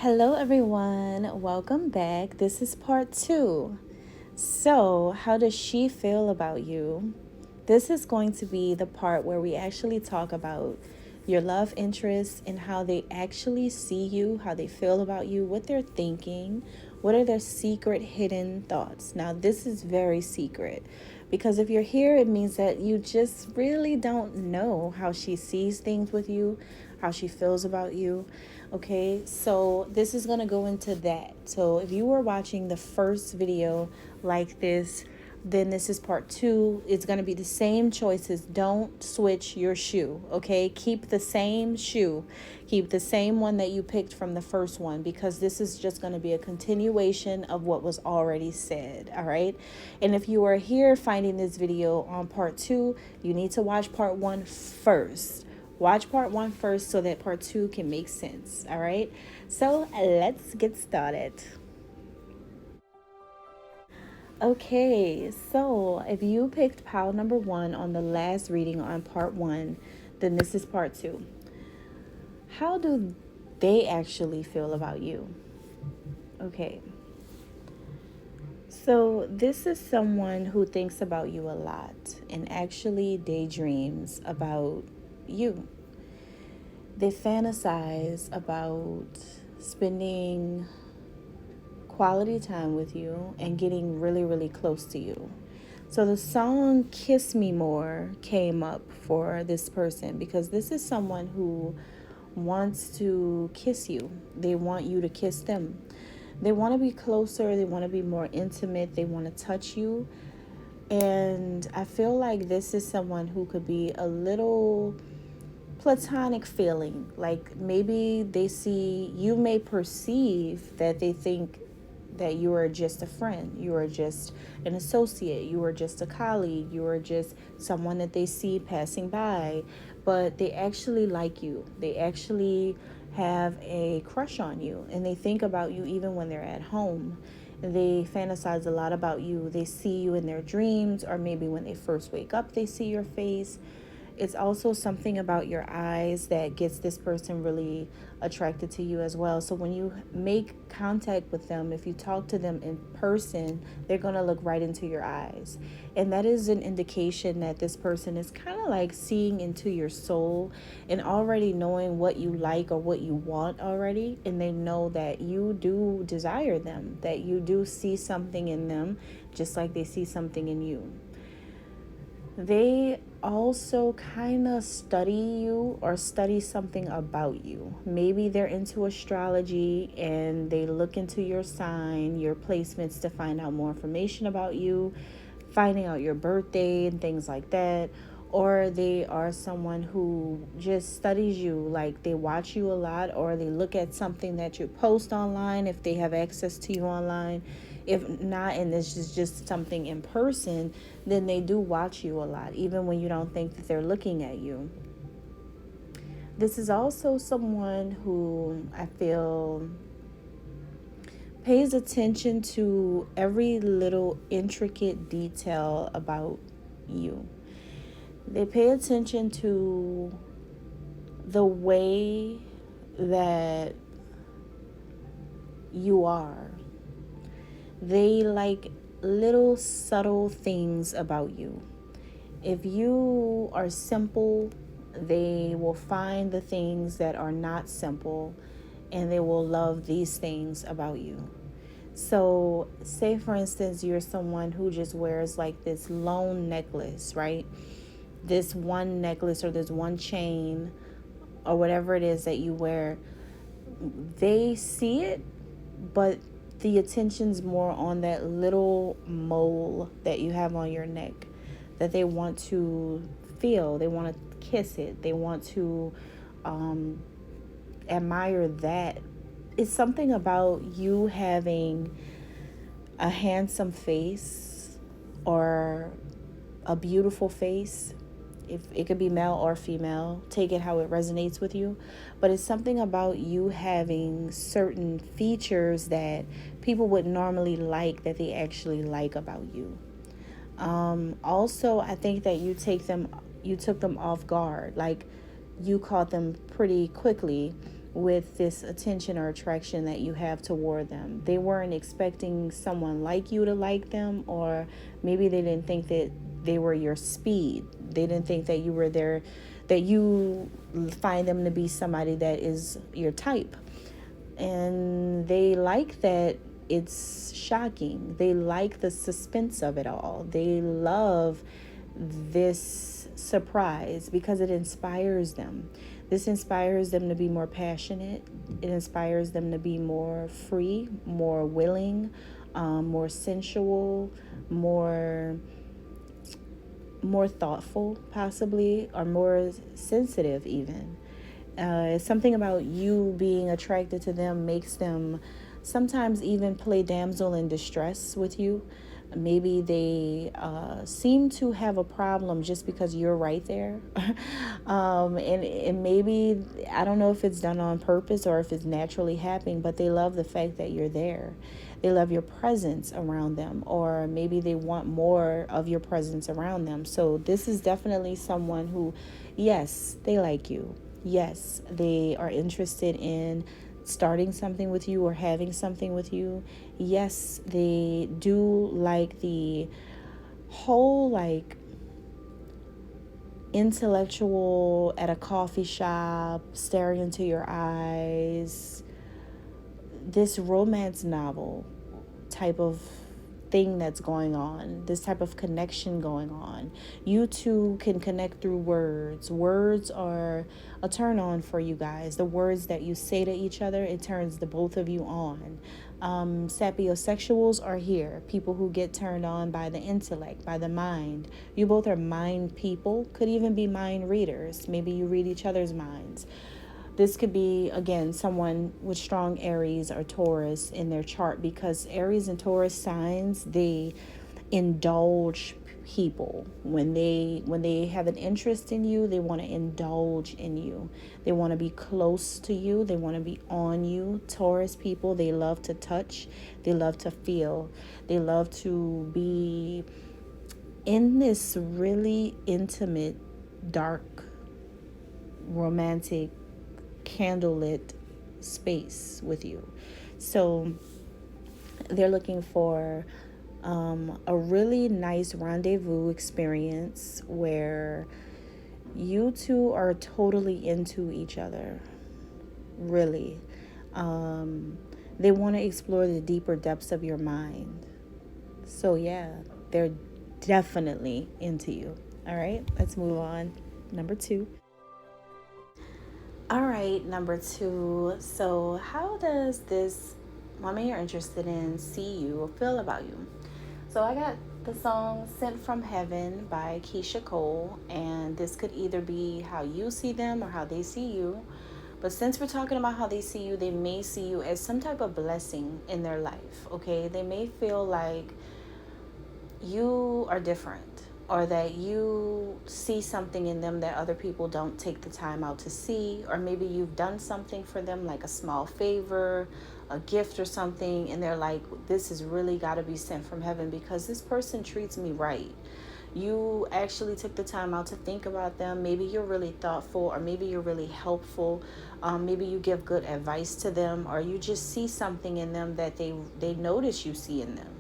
Hello, everyone. Welcome back. This is part 2. So, how does she feel about you? This is going to be the part where we actually talk about your love interests and how they actually see you, how they feel about you, what they're thinking, what are their secret hidden thoughts. Now, this is very secret because if you're here, it means that you just really don't know how she sees things with you, how she feels about you. Okay, so this is going to go into that. So if you were watching the first video like this, then this is part 2. It's going to be the same choices. Don't switch your shoe, okay? Keep the same shoe. Keep the same one that you picked from the first one, because this is just going to be a continuation of what was already said, all right? And if you are here finding this video on part 2, you need to watch part 1 first. Watch part 1 first so that part 2 can make sense, all right? So let's get started. Okay, so if you picked pile number 1 on the last reading on part 1, then this is part 2. How do they actually feel about you? Okay. So this is someone who thinks about you a lot and actually daydreams about you. They fantasize about spending quality time with you and getting really, really close to you. So the song Kiss Me More came up for this person because this is someone who wants to kiss you. They want you to kiss them. They want to be closer. They want to be more intimate. They want to touch you. And I feel like this is someone who could be a little platonic feeling. Like maybe they see, you may perceive that they think that you are just a friend, you are just an associate, you are just a colleague, you are just someone that they see passing by, but they actually like you. They actually have a crush on you, and they think about you even when they're at home. They fantasize a lot about you. They see you in their dreams, or maybe when they first wake up, they see your face. It's also something about your eyes that gets this person really attracted to you as well. So when you make contact with them, if you talk to them in person, they're going to look right into your eyes. And that is an indication that this person is kind of like seeing into your soul and already knowing what you like or what you want already. And they know that you do desire them, that you do see something in them, just like they see something in you. They also kind of study you or study something about you. Maybe they're into astrology and they look into your sign, your placements to find out more information about you, finding out your birthday and things like that. Or they are someone who just studies you, like they watch you a lot, or they look at something that you post online if they have access to you online. If not, and this is just something in person, then they do watch you a lot, even when you don't think that they're looking at you. This is also someone who I feel pays attention to every little intricate detail about you. They pay attention to the way that you are. They like little subtle things about you. If you are simple, they will find the things that are not simple, and they will love these things about you. So say for instance, you're someone who just wears like this lone necklace, right? This one necklace or this one chain or whatever it is that you wear. They see it, but the attention's more on that little mole that you have on your neck that they want to feel. They want to kiss it. They want to admire that. It's something about you having a handsome face or a beautiful face. If it could be male or female, take it how it resonates with you. But it's something about you having certain features that people would normally like that they actually like about you. Also, I think that you took them off guard. Like you caught them pretty quickly with this attention or attraction that you have toward them. They weren't expecting someone like you to like them, or maybe they didn't think that they were your speed. They didn't think that you were there, that you find them to be somebody that is your type. And they like that it's shocking. They like the suspense of it all. They love this surprise because it inspires them. This inspires them to be more passionate. It inspires them to be more free, more willing, more sensual, more thoughtful, possibly, or more sensitive even. Something about you being attracted to them makes them sometimes even play damsel in distress with you. Maybe they seem to have a problem just because you're right there. And maybe, I don't know if it's done on purpose or if it's naturally happening, but they love the fact that you're there. They love your presence around them, or maybe they want more of your presence around them. So this is definitely someone who, yes, they like you. Yes, they are interested in starting something with you or having something with you. Yes, they do like the whole like intellectual at a coffee shop, staring into your eyes, this romance novel type of thing that's going on, this type of connection going on. You two can connect through words. Words are a turn on for you guys. The words that you say to each other, it turns the both of you on. Sapiosexuals are here, people who get turned on by the intellect, by the mind. You both are mind people, could even be mind readers. Maybe you read each other's minds. This could be, again, someone with strong Aries or Taurus in their chart, because Aries and Taurus signs, they indulge people. When they have an interest in you, they want to indulge in you. They want to be close to you. They want to be on you. Taurus people, they love to touch. They love to feel. They love to be in this really intimate, dark, romantic, candlelit space with you. So they're looking for a really nice rendezvous experience where you two are totally into each other. Really. They want to explore the deeper depths of your mind. So yeah, they're definitely into you. All right, let's move on. Number 2. All right, number 2. So how does this woman you're interested in see you or feel about you? So I got the song Sent from Heaven by Keisha Cole, and this could either be how you see them or how they see you. But since we're talking about how they see you, they may see you as some type of blessing in their life, okay? They may feel like you are different, or that you see something in them that other people don't take the time out to see, or maybe you've done something for them, like a small favor, a gift or something, and they're like, this has really got to be sent from heaven because this person treats me right. You actually took the time out to think about them. Maybe you're really thoughtful, or maybe you're really helpful. Maybe you give good advice to them, or you just see something in them that they notice you see in them.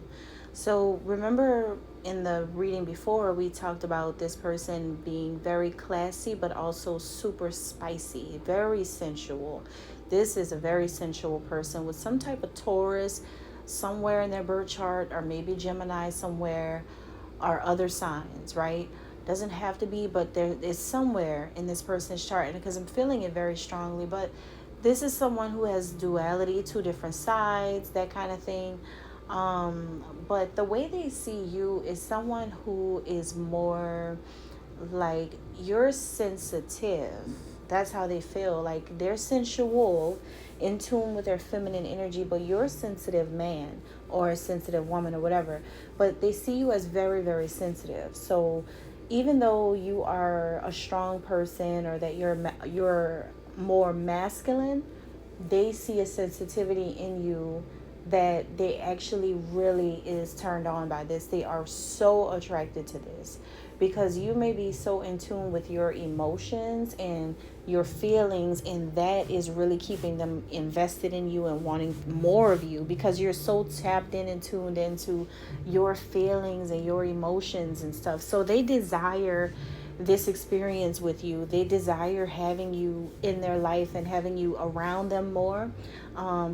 So remember in the reading before, we talked about this person being very classy, but also super spicy, very sensual. This is a very sensual person with some type of Taurus somewhere in their birth chart, or maybe Gemini somewhere, or other signs, right? Doesn't have to be, but there is somewhere in this person's chart, and because I'm feeling it very strongly. But this is someone who has duality, 2 different sides, that kind of thing. But the way they see you is someone who is more like, you're sensitive. That's how they feel. Like, they're sensual, in tune with their feminine energy, but you're a sensitive man or a sensitive woman or whatever. But they see you as very, very sensitive. So even though you are a strong person, or that you're more masculine, they see a sensitivity in you that they actually really is turned on by this. They are so attracted to this because you may be so in tune with your emotions and your feelings, and that is really keeping them invested in you and wanting more of you because you're so tapped in and tuned into your feelings and your emotions and stuff. So they desire this experience with you. They desire having you in their life and having you around them more,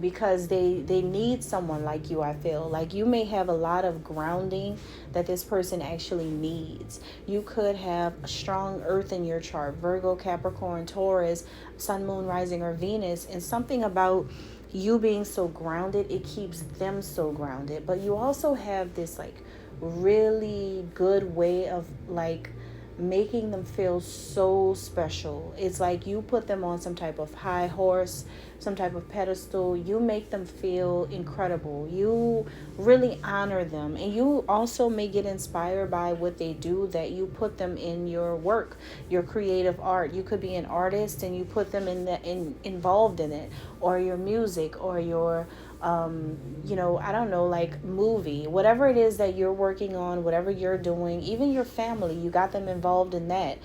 because they need someone like you. I feel like you may have a lot of grounding that this person actually needs. You could have a strong earth in your chart, Virgo, Capricorn, Taurus, Sun, Moon, Rising, or Venus, and something about you being so grounded, it keeps them so grounded. But you also have this like really good way of like making them feel so special. It's like you put them on some type of high horse, some type of pedestal. You make them feel incredible. You really honor them. And you also may get inspired by what they do, that you put them in your work, your creative art. You could be an artist and you put them involved in it, or your music, or your I don't know, like movie, whatever it is that you're working on, whatever you're doing, even your family, you got them involved in that.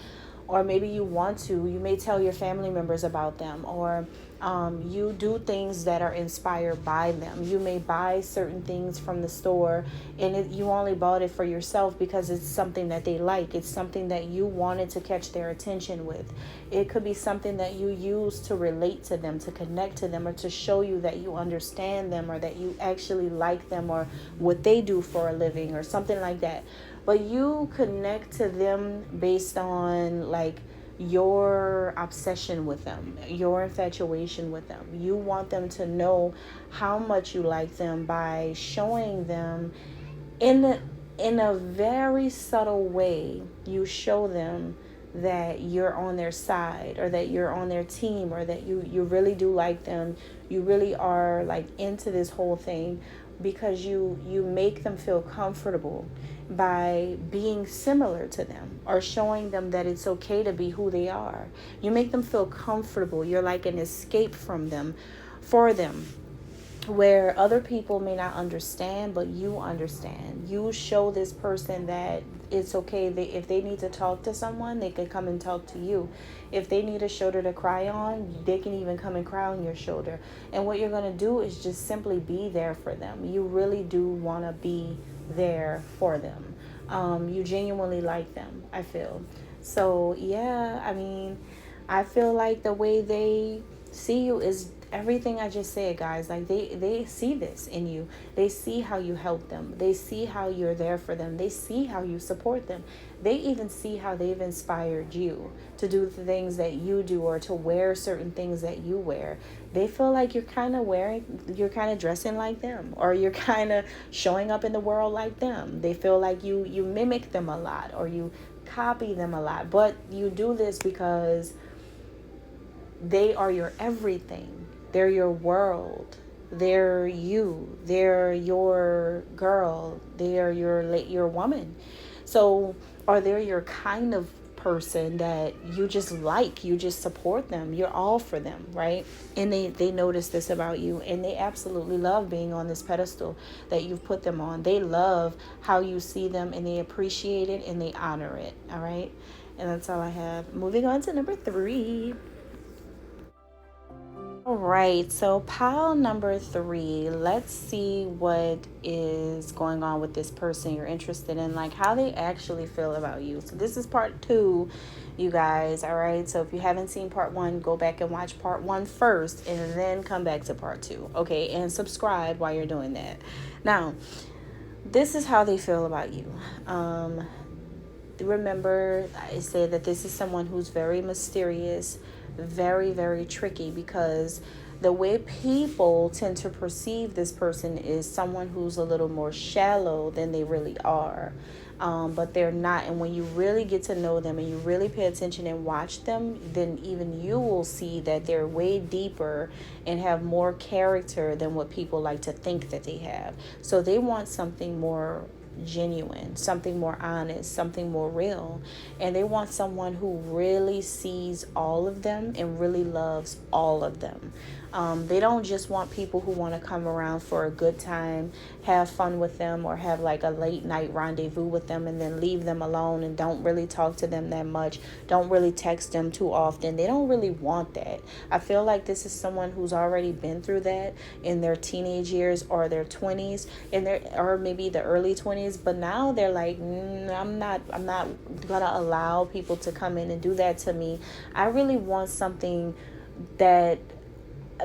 Or maybe you may tell your family members about them, or you do things that are inspired by them. You may buy certain things from the store, and you only bought it for yourself because it's something that they like. It's something that you wanted to catch their attention with. It could be something that you use to relate to them, to connect to them, or to show you that you understand them, or that you actually like them, or what they do for a living, or something like that. But you connect to them based on like your obsession with them, your infatuation with them. You want them to know how much you like them by showing them in a very subtle way. You show them that you're on their side, or that you're on their team, or that you really do like them. You really are like into this whole thing, because you make them feel comfortable by being similar to them, or showing them that it's okay to be who they are. You make them feel comfortable. You're like an escape from them, for them, where other people may not understand, but you understand. You show this person that it's okay. If they need to talk to someone, they can come and talk to you. If they need a shoulder to cry on, they can even come and cry on your shoulder. And what you're going to do is just simply be there for them. You really do want to be there for them. You genuinely like them, I feel. So yeah, I mean, I feel like the way they see you is everything I just said, guys. Like they see this in you. They see how you help them. They see how you're there for them. They see how you support them. They even see how they've inspired you to do the things that you do, or to wear certain things that you wear. They feel like you're kind of dressing like them, or you're kind of showing up in the world like them. They feel like you mimic them a lot, or you copy them a lot. But you do this because they are your everything. They're your world. They're you. They're your girl. They're your woman. So, or they're your kind of person that you just like. You just support them. You're all for them, right? And they notice this about you, and they absolutely love being on this pedestal that you've put them on. They love how you see them, and they appreciate it, and they honor it. All right. And that's all I have. Moving on to number 3. All right, so pile number 3, let's see what is going on with this person you're interested in, like how they actually feel about you. So this is part 2, you guys. All right, so if you haven't seen part 1, go back and watch part 1 first, and then come back to part 2. Okay, and subscribe while you're doing that. Now, this is how they feel about you. Remember, I said that this is someone who's very mysterious, very, very tricky, because the way people tend to perceive this person is someone who's a little more shallow than they really are. But they're not. And when you really get to know them and you really pay attention and watch them, then even you will see that they're way deeper and have more character than what people like to think that they have. So they want something more genuine, something more honest, something more real. And they want someone who really sees all of them and really loves all of them. They don't just want people who want to come around for a good time, have fun with them, or have like a late night rendezvous with them and then leave them alone and don't really talk to them that much, don't really text them too often. They don't really want that. I feel like this is someone who's already been through that in their teenage years or their 20s, or maybe the early 20s, but now they're like, I'm not gonna allow people to come in and do that to me. I really want something that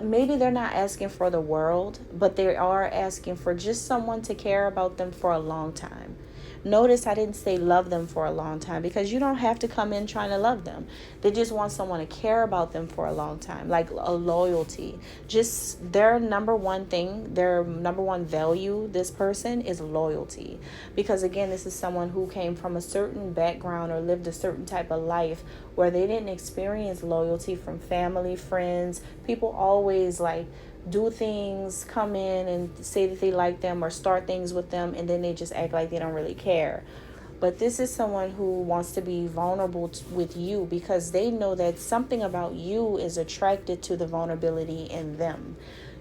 maybe they're not asking for the world, but they are asking for just someone to care about them for a long time. Notice I didn't say love them for a long time, because you don't have to come in trying to love them. They just want someone to care about them for a long time, like a loyalty. Just their number one thing, their number one value, this person, is loyalty. Because again, this is someone who came from a certain background or lived a certain type of life where they didn't experience loyalty from family, friends. People always like do things, come in and say that they like them or start things with them, and then they just act like they don't really care. But this is someone who wants to be vulnerable with you, because they know that something about you is attracted to the vulnerability in them.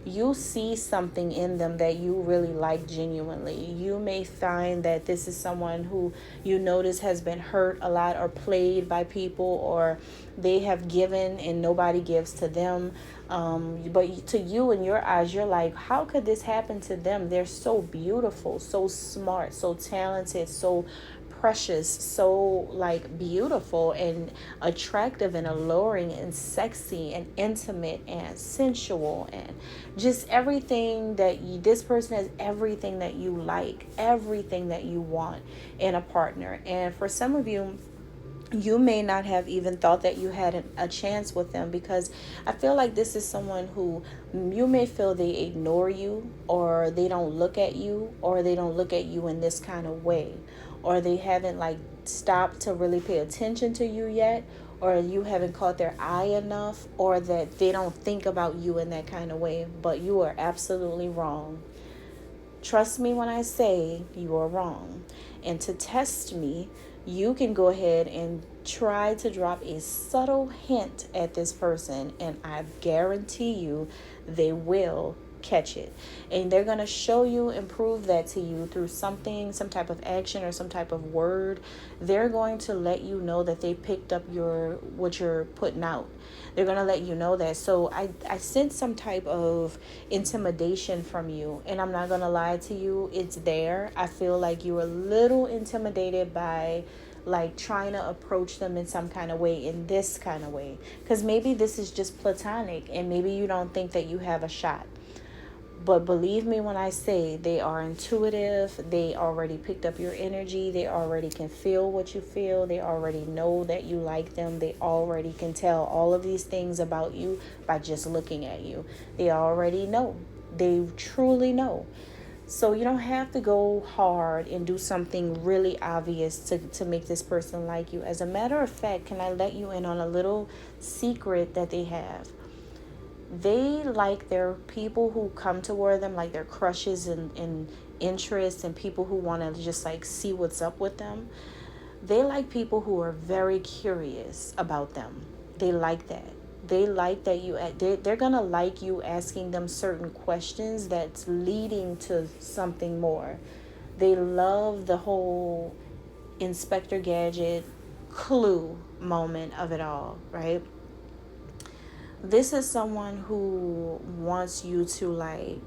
You see something in them that you really like genuinely. You may find that this is someone who you notice has been hurt a lot or played by people, or they have given and nobody gives to them. But to you, in your eyes, you're like, how could this happen to them? They're so beautiful, so smart, so talented, so precious, so like beautiful and attractive and alluring and sexy and intimate and sensual, and just everything that this person has everything that you like, everything that you want in a partner. And for some of you, you may not have even thought that you had a chance with them, because I feel like this is someone who you may feel they ignore you, or they don't look at you, or they don't look at you in this kind of way, or they haven't like stopped to really pay attention to you yet, or you haven't caught their eye enough, or that they don't think about you in that kind of way. But you are absolutely wrong. Trust me when I say you are wrong. And to test me, you can go ahead and try to drop a subtle hint at this person, and I guarantee you they will catch it. And they're going to show you and prove that to you through something, some type of action or some type of word. They're going to let you know that they picked up what you're putting out. They're going to let you know that. So I sense some type of intimidation from you, and I'm not going to lie to you, it's there. I feel like you're a little intimidated by like trying to approach them in some kind of way, in this kind of way, because maybe this is just platonic and maybe you don't think that you have a shot. But believe me when I say they are intuitive. They already picked up your energy. They already can feel what you feel. They already know that you like them. They already can tell all of these things about you by just looking at you. They already know. They truly know. So you don't have to go hard and do something really obvious to make this person like you. As a matter of fact, can I let you in on a little secret that they have? They like their people who come toward them, like their crushes and interests, and people who want to just like see what's up with them. They like people who are very curious about them. They like that. They like that they're going to like you asking them certain questions that's leading to something more. They love the whole Inspector Gadget clue moment of it all, right? This is someone who wants you to like,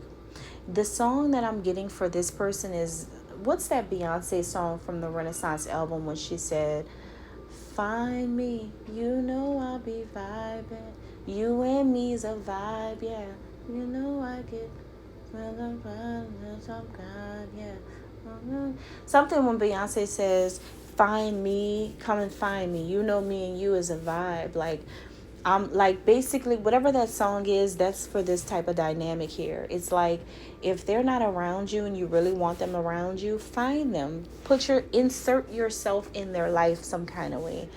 the song that I'm getting for this person is, what's that Beyonce song from the Renaissance album when she said, find me, you know I'll be vibing, you and me's a vibe, yeah, you know I get some kind, yeah. Something when Beyonce says, find me, come and find me, you know me and you is a vibe, like Like basically whatever that song is, that's for this type of dynamic here. It's like if they're not around you and you really want them around you, find them. Insert yourself in their life some kind of way.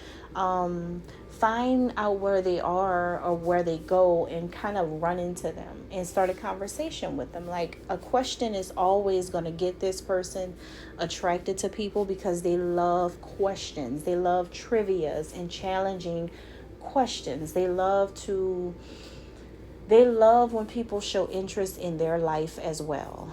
Find out where they are or where they go and kind of run into them and start a conversation with them. Like a question is always going to get this person attracted to people because they love questions. They love trivias and challenging questions. They love when people show interest in their life as well.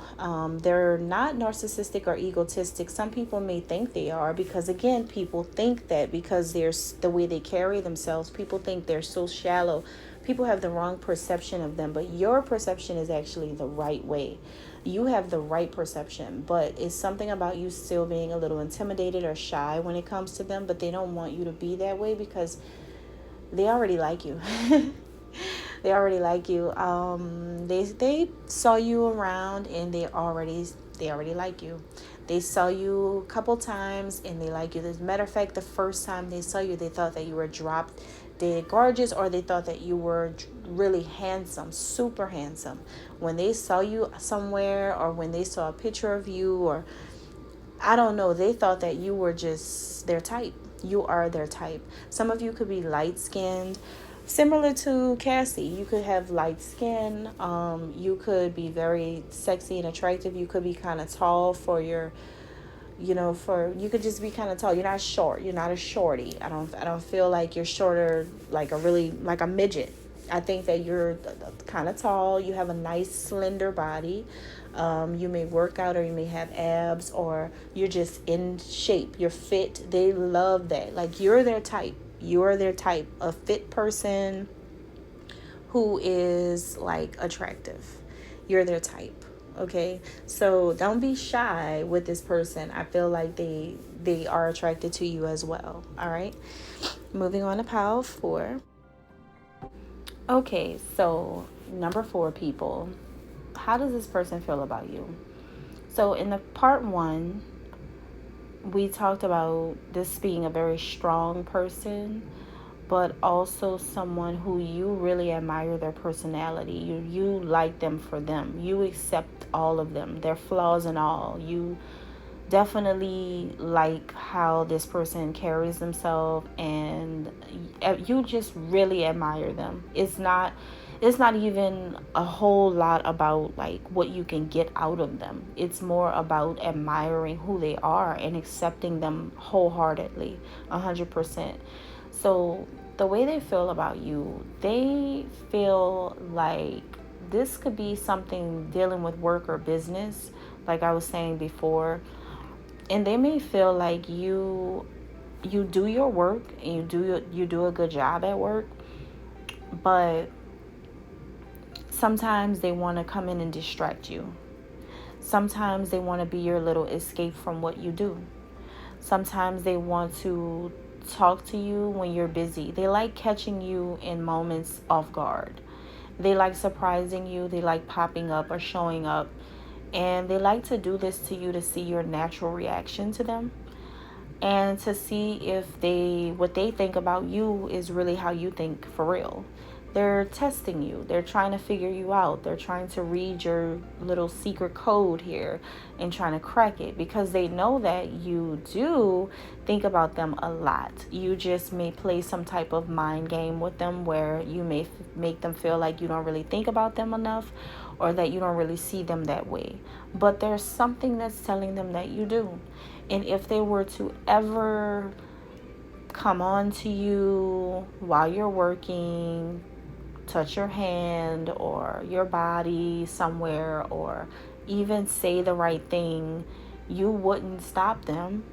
They're not narcissistic or egotistic. Some people may think they are because, again, people think that because there's the way they carry themselves, people think they're so shallow. People have the wrong perception of them, but your perception is actually the right way. You have the right perception, but it's something about you still being a little intimidated or shy when it comes to them, but they don't want you to be that way because they already like you. They already like you. They saw you around and they already like you. They saw you a couple times and they like you. As a matter of fact, the first time they saw you, they thought that you were drop dead gorgeous, or they thought that you were really handsome, super handsome. When they saw you somewhere, or when they saw a picture of you, or I don't know, they thought that you were just their type. You are their type. Some of you could be light skinned, similar to Cassie. You could have light skin. You could be very sexy and attractive. You could be kind of tall for your, you could just be kind of tall. You're not short. You're not a shorty. I don't feel like you're shorter, like a midget. I think that you're kind of tall. You have a nice slender body. You may work out, or you may have abs, or you're just in shape. You're fit. They love that. Like you're their type. You're their type. A fit person who is like attractive. You're their type. Okay, so don't be shy with this person. I feel like they are attracted to you as well. All right, moving on to pile 4. Okay, so number 4, people. How does this person feel about you? So in the part 1, we talked about this being a very strong person, but also someone who you really admire their personality. You like them for them. You accept all of them, their flaws and all. You definitely like how this person carries themselves, and you just really admire them. It's not even a whole lot about like what you can get out of them. It's more about admiring who they are and accepting them wholeheartedly, 100%. So the way they feel about you, they feel like this could be something dealing with work or business, like I was saying before. And they may feel like you do your work and you do a good job at work, but sometimes they want to come in and distract you. Sometimes they want to be your little escape from what you do. Sometimes they want to talk to you when you're busy. They like catching you in moments off guard. They like surprising you. They like popping up or showing up. And they like to do this to you to see your natural reaction to them, and to see if what they think about you is really how you think for real. They're testing you. They're trying to figure you out. They're trying to read your little secret code here and trying to crack it, because they know that you do think about them a lot. You just may play some type of mind game with them where you may make them feel like you don't really think about them enough, or that you don't really see them that way. But there's something that's telling them that you do. And if they were to ever come on to you while you're working, touch your hand or your body somewhere, or even say the right thing, you wouldn't stop them.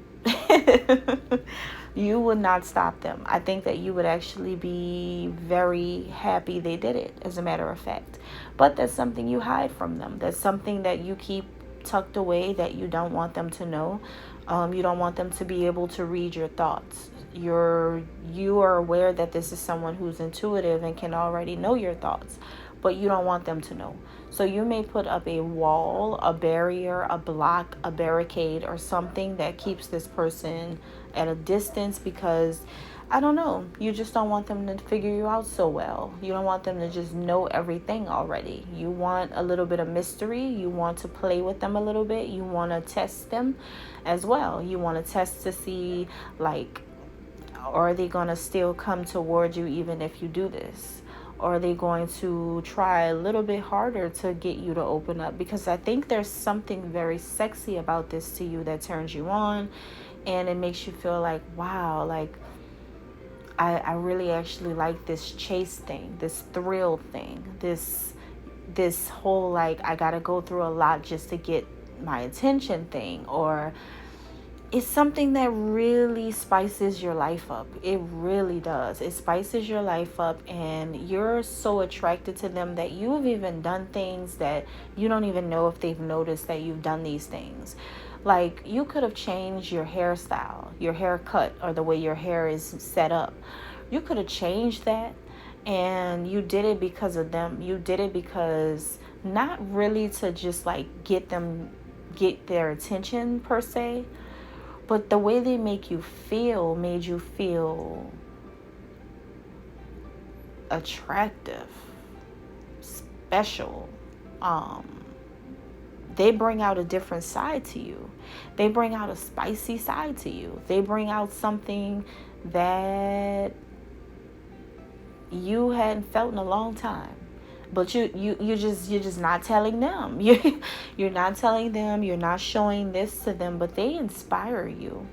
You would not stop them. I think that you would actually be very happy they did it, as a matter of fact. But that's something you hide from them. That's something that you keep tucked away, that you don't want them to know. You don't want them to be able to read your thoughts. You are aware that this is someone who's intuitive and can already know your thoughts, but you don't want them to know. So you may put up a wall, a barrier, a block, a barricade, or something that keeps this person at a distance because, I don't know, you just don't want them to figure you out so well. You don't want them to just know everything already. You want a little bit of mystery. You want to play with them a little bit. You want to test them as well. You want to test to see, like, are they going to still come toward you even if you do this? Or are they going to try a little bit harder to get you to open up? Because I think there's something very sexy about this to you that turns you on, and it makes you feel like, wow, like I really actually like this chase thing, this thrill thing, this whole, like, I gotta go through a lot just to get my attention thing. Or it's something that really spices your life up. It really does. It spices your life up, and you're so attracted to them that you've even done things that you don't even know if they've noticed that you've done these things. Like, you could have changed your hairstyle, your haircut, or the way your hair is set up. You could have changed that, and you did it because of them. You did it because, not really to just like get their attention per se, but the way they make you feel made you feel attractive, special. They bring out a different side to you. They bring out a spicy side to you. They bring out something that you hadn't felt in a long time. But you're just not telling them. You're not telling them. You're not showing this to them. But they inspire you.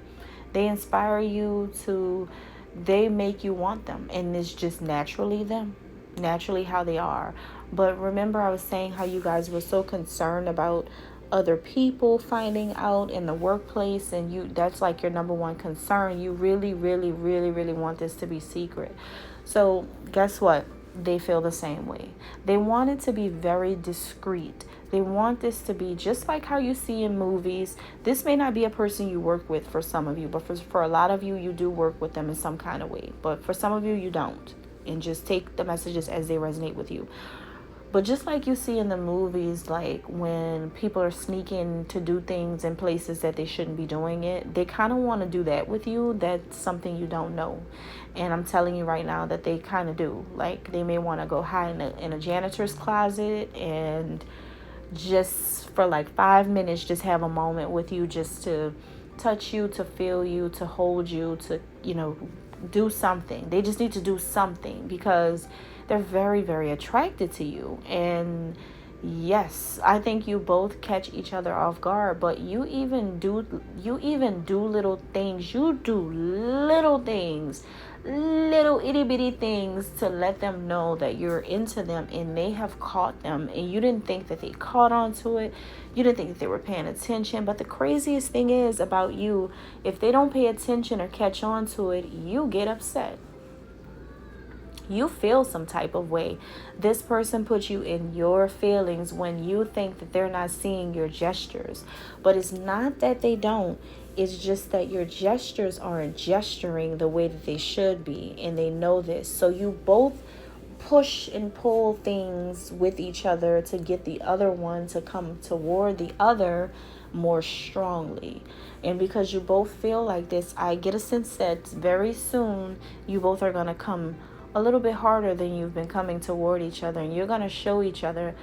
They inspire you to. They make you want them, and it's just naturally them, naturally how they are. But remember, I was saying how you guys were so concerned about other people finding out in the workplace, and that's like your number one concern. You really, really, really, really want this to be secret. So guess what? They feel the same way. They want it to be very discreet. They want this to be just like how you see in movies. This may not be a person you work with for some of you, but for a lot of you, you do work with them in some kind of way. But for some of you, you don't. And just take the messages as they resonate with you. But just like you see in the movies, like when people are sneaking to do things in places that they shouldn't be doing it, they kind of want to do that with you. That's something you don't know. And I'm telling you right now that they kind of do. Like, they may want to go hide in a janitor's closet and just for like 5 minutes, just have a moment with you, just to touch you, to feel you, to hold you, to, do something. They just need to do something because they're very, very attracted to you. And yes, I think you both catch each other off guard, but you even do little things. You do little things, little itty bitty things to let them know that you're into them, and they have caught them, and you didn't think that they caught on to it. You didn't think that they were paying attention. But the craziest thing is about you, if they don't pay attention or catch on to it, you get upset. You feel some type of way. This person puts you in your feelings when you think that they're not seeing your gestures. But it's not that they don't. It's just that your gestures aren't gesturing the way that they should be. And they know this. So you both push and pull things with each other to get the other one to come toward the other more strongly. And because you both feel like this, I get a sense that very soon you both are going to come a little bit harder than you've been coming toward each other, and you're going to show each other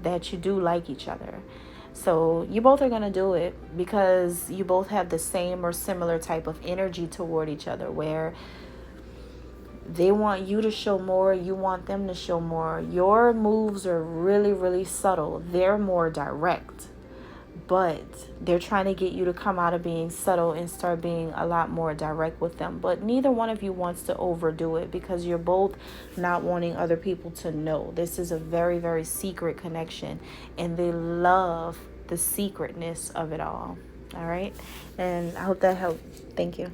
that you do like each other. So you both are going to do it because you both have the same or similar type of energy toward each other, where they want you to show more, you want them to show more. Your moves are really, really subtle. They're more direct. But they're trying to get you to come out of being subtle and start being a lot more direct with them. But neither one of you wants to overdo it because you're both not wanting other people to know. This is a very, very secret connection, and they love the secretness of it all. All right. And I hope that helped. Thank you.